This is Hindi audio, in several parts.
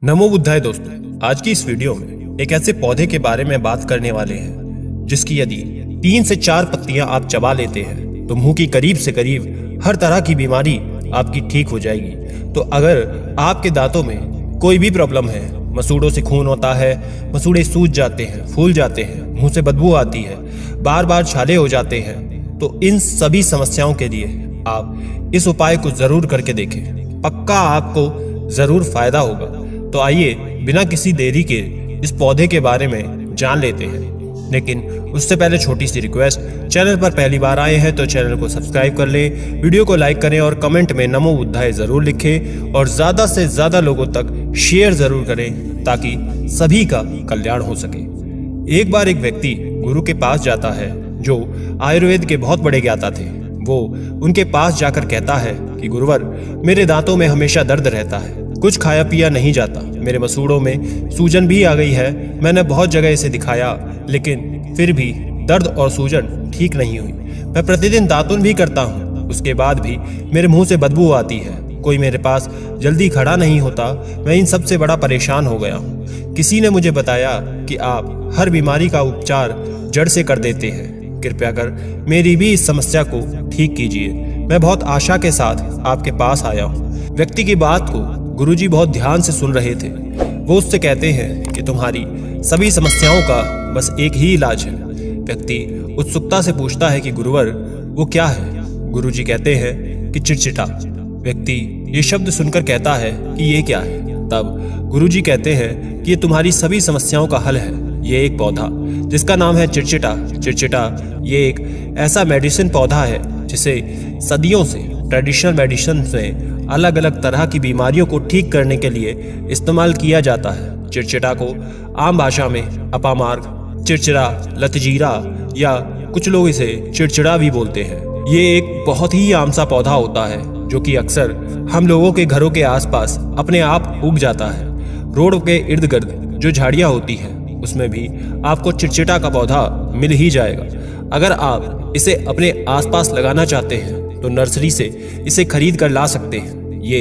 नमो बुद्धाय दोस्तों, आज की इस वीडियो में एक ऐसे पौधे के बारे में बात करने वाले हैं जिसकी यदि 3 से 4 पत्तियां आप चबा लेते हैं तो मुंह की करीब से करीब हर तरह की बीमारी आपकी ठीक हो जाएगी। तो अगर आपके दांतों में कोई भी प्रॉब्लम है, मसूड़ों से खून होता है, मसूड़े सूज जाते हैं, फूल जाते हैं, मुंह से बदबू आती है, बार बार छाले हो जाते हैं, तो इन सभी समस्याओं के लिए आप इस उपाय को जरूर करके देखें। पक्का आपको जरूर फायदा होगा। तो आइए बिना किसी देरी के इस पौधे के बारे में जान लेते हैं। लेकिन उससे पहले छोटी सी रिक्वेस्ट, चैनल पर पहली बार आए हैं तो चैनल को सब्सक्राइब कर लें, वीडियो को लाइक करें और कमेंट में नमो बुद्धाय जरूर लिखें और ज्यादा से ज्यादा लोगों तक शेयर जरूर करें ताकि सभी का कल्याण हो सके। एक बार एक व्यक्ति गुरु के पास जाता है जो आयुर्वेद के बहुत बड़े ज्ञाता थे। वो उनके पास जाकर कहता है कि गुरुवर, मेरे दांतों में हमेशा दर्द रहता है, कुछ खाया पिया नहीं जाता, मेरे मसूड़ों में सूजन भी आ गई है, मैंने बहुत जगह इसे दिखाया लेकिन फिर भी दर्द और सूजन ठीक नहीं हुई। मैं प्रतिदिन दातुन भी करता हूँ, उसके बाद भी मेरे मुंह से बदबू आती है, कोई मेरे पास जल्दी खड़ा नहीं होता, मैं इन सब से बड़ा परेशान हो गया हूँ। किसी ने मुझे बताया कि आप हर बीमारी का उपचार जड़ से कर देते हैं, कृपया कर मेरी भी इस समस्या को ठीक कीजिए। मैं बहुत आशा के साथ आपके पास आया हूँ। व्यक्ति की बात को गुरुजी बहुत ध्यान से सुन रहे थे। वो उससे कहते हैं कि तुम्हारी सभी समस्याओं का बस एक ही इलाज है। व्यक्ति उत्सुकता से पूछता है कि गुरुवर वो क्या है? गुरुजी कहते हैं कि चिड़चिटा। व्यक्ति ये शब्द सुनकर कहता है कि ये क्या है? तब गुरुजी कहते हैं कि ये तुम्हारी सभी समस्याओं का हल है। ये एक पौधा जिसका नाम है चिड़चिटा। चिड़चिटा ये एक ऐसा मेडिसिन पौधा है जिसे सदियों से ट्रेडिशनल मेडिसिन से अलग अलग तरह की बीमारियों को ठीक करने के लिए इस्तेमाल किया जाता है। चिड़चिटा को आम भाषा में अपामार्ग, चिड़चिड़ा, लतजीरा या कुछ लोग इसे चिड़चिड़ा भी बोलते हैं। ये एक बहुत ही आम सा पौधा होता है जो कि अक्सर हम लोगों के घरों के आसपास अपने आप उग जाता है। रोड के इर्द गिर्द जो झाड़ियाँ होती हैं उसमें भी आपको चिड़चिटा का पौधा मिल ही जाएगा। अगर आप इसे अपने आसपास लगाना चाहते हैं तो नर्सरी से इसे खरीद कर ला सकते हैं। ये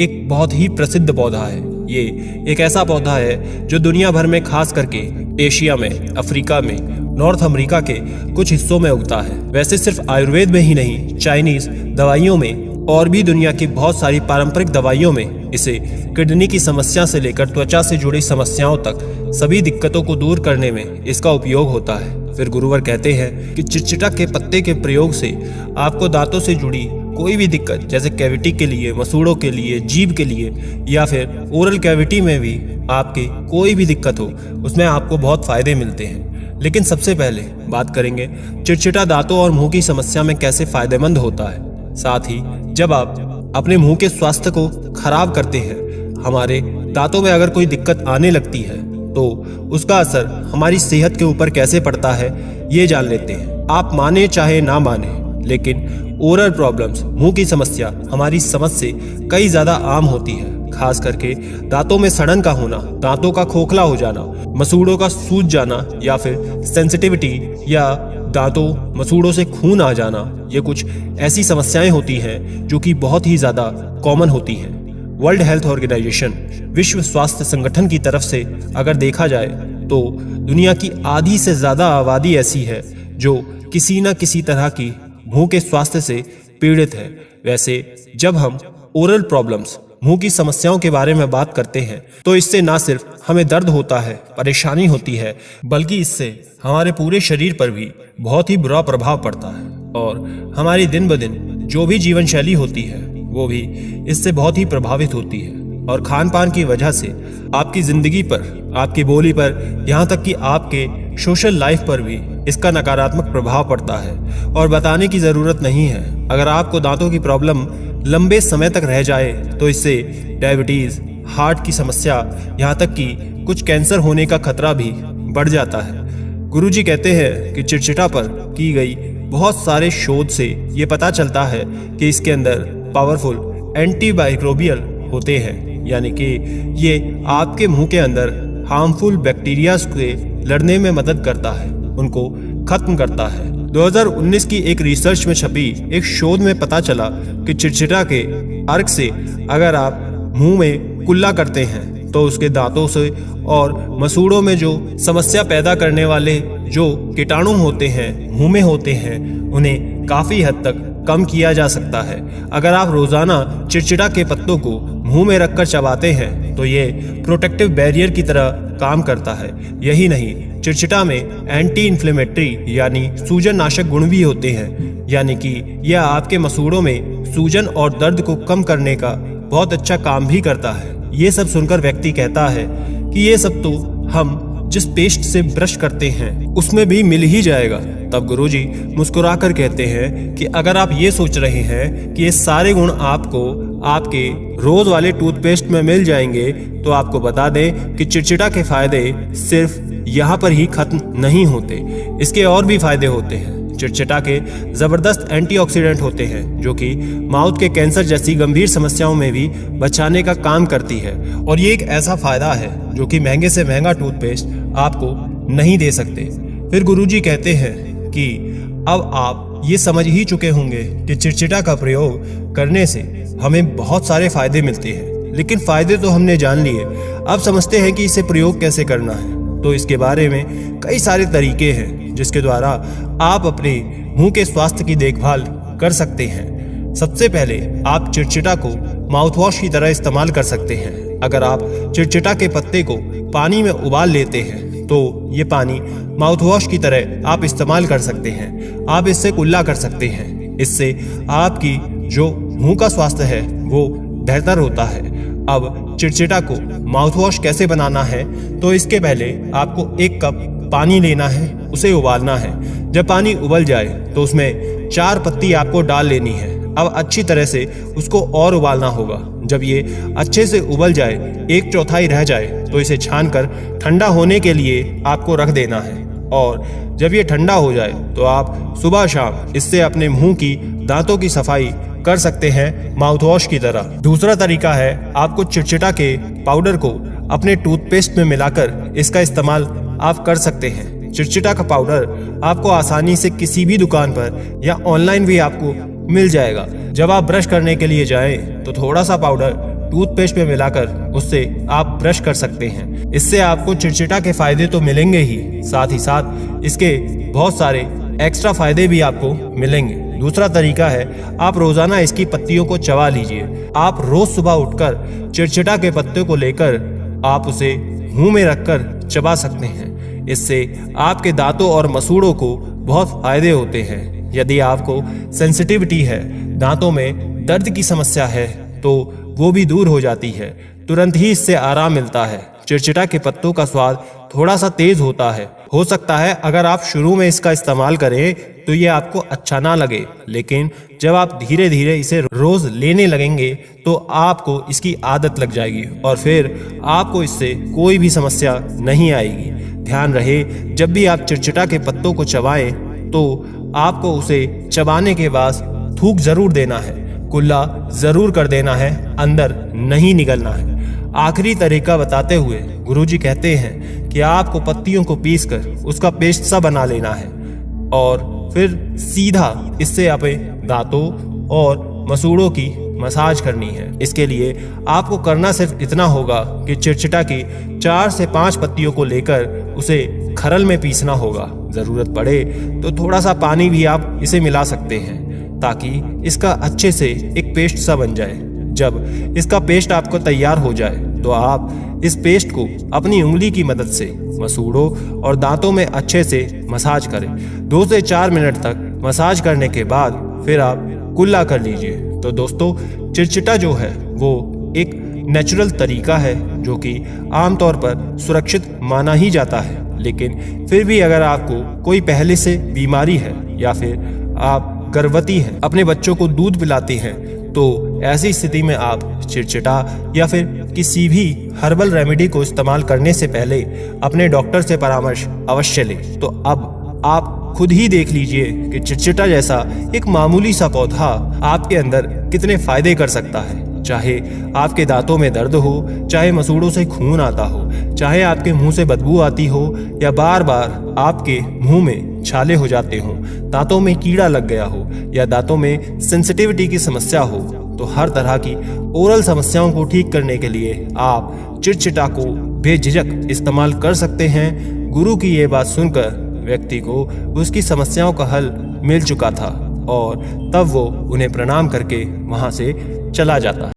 एक बहुत ही प्रसिद्ध पौधा है। ये एक ऐसा पौधा है जो दुनिया भर में, खास करके एशिया में, अफ्रीका में, नॉर्थ अमेरिका के कुछ हिस्सों में उगता है। वैसे सिर्फ आयुर्वेद में ही नहीं, चाइनीज दवाइयों में और भी दुनिया की बहुत सारी पारंपरिक दवाइयों में इसे किडनी की समस्या से लेकर त्वचा से जुड़ी समस्याओं तक सभी दिक्कतों को दूर करने में इसका उपयोग होता है। फिर गुरुवर कहते हैं कि चिड़चिटा के पत्ते के प्रयोग से आपको दांतों से जुड़ी कोई भी दिक्कत, जैसे कैविटी के लिए, मसूड़ों के लिए, जीभ के लिए या फिर ओरल कैविटी में भी आपके कोई भी दिक्कत हो, उसमें आपको बहुत फायदे मिलते हैं। लेकिन सबसे पहले बात करेंगे चिड़चिटा दांतों और मुंह की समस्या में कैसे फायदेमंद होता है। साथ ही जब आप अपने मुंह के स्वास्थ्य को खराब करते हैं, हमारे दांतों में अगर कोई दिक्कत आने लगती है तो उसका असर हमारी सेहत के ऊपर कैसे पड़ता है ये जान लेते हैं। आप माने चाहे ना माने, लेकिन ओरल प्रॉब्लम्स, मुंह की समस्या हमारी समझ से कई ज्यादा आम होती है। खास करके दांतों में सड़न का होना, दांतों का खोखला हो जाना, मसूड़ों का सूज जाना या फिर सेंसिटिविटी या दांतों मसूड़ों से खून आ जाना, ये कुछ ऐसी समस्याएं होती हैं जो कि बहुत ही ज्यादा कॉमन होती हैं। वर्ल्ड हेल्थ ऑर्गेनाइजेशन, विश्व स्वास्थ्य संगठन की तरफ से अगर देखा जाए तो दुनिया की आधी से ज्यादा आबादी ऐसी है जो किसी न किसी तरह की मुंह के स्वास्थ्य से पीड़ित है। वैसे जब हम ओरल प्रॉब्लम्स, मुंह की समस्याओं के बारे में बात करते हैं तो इससे ना सिर्फ हमें दर्द होता है, परेशानी होती है, बल्कि इससे हमारे पूरे शरीर पर भी बहुत ही बुरा प्रभाव पड़ता है और हमारी दिन ब दिन जो भी जीवन शैली होती है वो भी इससे बहुत ही प्रभावित होती है। और खान पान की वजह से आपकी जिंदगी पर, आपकी बोली पर, यहाँ तक कि आपके सोशल लाइफ पर भी इसका नकारात्मक प्रभाव पड़ता है। और बताने की जरूरत नहीं है, अगर आपको दांतों की प्रॉब्लम लंबे समय तक रह जाए तो इससे डायबिटीज, हार्ट की समस्या, यहाँ तक कि कुछ कैंसर होने का खतरा भी बढ़ जाता है। गुरुजी कहते हैं कि चिड़चिटा पर की गई बहुत सारे शोध से ये पता चलता है कि इसके अंदर पावरफुल एंटीमाइक्रोबियल होते हैं, यानी कि ये आपके मुंह के अंदर हार्मफुल बैक्टीरिया से लड़ने में मदद करता है, उनको खत्म करता है। 2019 की एक रिसर्च में छपी एक शोध में पता चला कि चिड़चिटा के अर्क से अगर आप मुंह में कुल्ला करते हैं तो उसके दांतों से और मसूड़ों में जो समस्या पैदा करने वाले जो कीटाणु होते हैं, मुंह में होते हैं, उन्हें काफी हद तक कम किया जा सकता है। अगर आप रोजाना चिड़चिड़ा के पत्तों को मुंह में रखकर चबाते हैं तो ये प्रोटेक्टिव बैरियर की तरह काम करता है। यही नहीं, चिड़चिटा में एंटी इन्फ्लेमेटरी यानी सूजन नाशक गुण भी होते हैं, यानी कि यह आपके मसूड़ों में सूजन और दर्द को कम करने का बहुत अच्छा काम भी करता है। ये सब सुनकर व्यक्ति कहता है कि ये सब तो हम जिस पेस्ट से ब्रश करते हैं उसमें भी मिल ही जाएगा। तब गुरुजी मुस्कुराकर कहते हैं कि अगर आप ये सोच रहे हैं कि ये सारे गुण आपको आपके रोज वाले टूथपेस्ट में मिल जाएंगे, तो आपको बता दें कि चिड़चिड़ा के फायदे सिर्फ यहाँ पर ही खत्म नहीं होते, इसके और भी फायदे होते हैं। चिड़चिटा के जबरदस्त एंटीऑक्सीडेंट होते हैं जो कि माउथ के कैंसर जैसी गंभीर समस्याओं में भी बचाने का काम करती है। और ये एक ऐसा फायदा है जो कि महंगे से महंगा टूथपेस्ट आपको नहीं दे सकते। फिर गुरुजी कहते हैं कि अब आप ये समझ ही चुके होंगे कि चिड़चिटा का प्रयोग करने से हमें बहुत सारे फायदे मिलते हैं, लेकिन फायदे तो हमने जान लिए, अब समझते हैं कि इसे प्रयोग कैसे करना है। तो इसके बारे में कई सारे तरीके हैं जिसके द्वारा आप अपने मुंह के स्वास्थ्य की देखभाल कर सकते हैं। सबसे पहले आप चिड़चिटा को माउथ वॉश की तरह इस्तेमाल कर सकते हैं। अगर आप चिड़चिटा के पत्ते को पानी में उबाल लेते हैं तो ये पानी माउथ वॉश की तरह आप इस्तेमाल कर सकते हैं। आप इससे कुल्ला कर सकते हैं। इससे आपकी जो मुंह का स्वास्थ्य है वो बेहतर होता है। अब चिड़चिटा को माउथ वॉश कैसे बनाना है, तो इसके पहले आपको 1 कप पानी लेना है, उसे उबालना है। जब पानी उबल जाए तो उसमें 4 पत्ती आपको डाल लेनी है। अब अच्छी तरह से उसको और उबालना होगा। जब ये अच्छे से उबल जाए, 1/4 रह जाए, तो इसे छानकर ठंडा होने के लिए आपको रख देना है। और जब ये ठंडा हो जाए तो आप सुबह शाम इससे अपने मुंह की दांतों की सफाई कर सकते हैं माउथ वॉश की तरह। दूसरा तरीका है, आपको चिड़चिटा के पाउडर को अपने टूथपेस्ट में मिलाकर इसका इस्तेमाल आप कर सकते हैं। चिड़चिटा का पाउडर आपको आसानी से किसी भी दुकान पर या ऑनलाइन भी आपको मिल जाएगा। जब आप ब्रश करने के लिए जाएं तो थोड़ा सा पाउडर टूथपेस्ट में मिलाकर उससे आप ब्रश कर सकते हैं। इससे आपको चिड़चिटा के फायदे तो मिलेंगे ही, साथ ही साथ इसके बहुत सारे एक्स्ट्रा फायदे भी आपको मिलेंगे। दूसरा तरीका है, आप रोजाना इसकी पत्तियों को चबा लीजिए। आप रोज सुबह उठकर चिड़चिटा के पत्ते को लेकर आप उसे मुंह में रखकर चबा सकते हैं। इससे आपके दांतों और मसूड़ों को बहुत फायदे होते हैं। यदि आपको सेंसिटिविटी है, दांतों में दर्द की समस्या है, तो वो भी दूर हो जाती है। तुरंत ही इससे आराम मिलता है। चिड़चिटा के पत्तों का स्वाद थोड़ा सा तेज होता है। हो सकता है अगर आप शुरू में इसका इस्तेमाल करें तो ये आपको अच्छा ना लगे, लेकिन जब आप धीरे धीरे इसे रोज लेने लगेंगे तो आपको इसकी आदत लग जाएगी और फिर आपको इससे कोई भी समस्या नहीं आएगी। ध्यान रहे, जब भी आप चिड़चिटा के पत्तों को चबाएं तो आपको उसे चबाने के बाद थूक जरूर देना है, कुल्ला जरूर कर देना है, अंदर नहीं निकलना है। आखिरी तरीका बताते हुए गुरुजी कहते हैं कि आपको पत्तियों को पीसकर उसका पेस्ट सा बना लेना है और फिर सीधा इससे अपने दांतों और मसूड़ों की मसाज करनी है। इसके लिए आपको करना सिर्फ इतना होगा कि चिड़चिटा की 4 से 5 पत्तियों को लेकर उसे खरल में पीसना होगा। जरूरत पड़े तो थोड़ा सा पानी भी आप इसे मिला सकते हैं ताकि इसका अच्छे से एक पेस्ट सा बन जाए। जब इसका पेस्ट आपको तैयार हो जाए तो आप इस पेस्ट को अपनी उंगली की मदद से मसूड़ों और दांतों में अच्छे से मसाज करें। 2 से 4 मिनट तक मसाज करने के बाद फिर आप कुल्ला कर लीजिए। तो दोस्तों, चिड़चिटा जो है वो एक नेचुरल तरीका है जो कि आमतौर पर सुरक्षित माना ही जाता है, लेकिन फिर भी अगर आपको कोई पहले से बीमारी है या फिर आप गर्भवती हैं, अपने बच्चों को दूध पिलाती हैं, तो ऐसी स्थिति में आप चिड़चिटा या फिर किसी भी हर्बल रेमेडी को इस्तेमाल करने से पहले अपने डॉक्टर से परामर्श अवश्य लें। तो अब आप खुद ही देख लीजिए कि चिड़चिटा जैसा एक मामूली सा पौधा आपके अंदर कितने फायदे कर सकता है। चाहे आपके दांतों में दर्द हो, चाहे मसूड़ों से खून आता हो, चाहे आपके मुंह से बदबू आती हो या बार बार आपके मुंह में छाले हो जाते हो, दांतों में कीड़ा लग गया हो या दांतों में सेंसिटिविटी की समस्या हो, तो हर तरह की ओरल समस्याओं को ठीक करने के लिए आप चिटचिटा को बेझिझक इस्तेमाल कर सकते हैं। गुरु की ये बात सुनकर व्यक्ति को उसकी समस्याओं का हल मिल चुका था और तब वो उन्हें प्रणाम करके वहां से चला जाता है।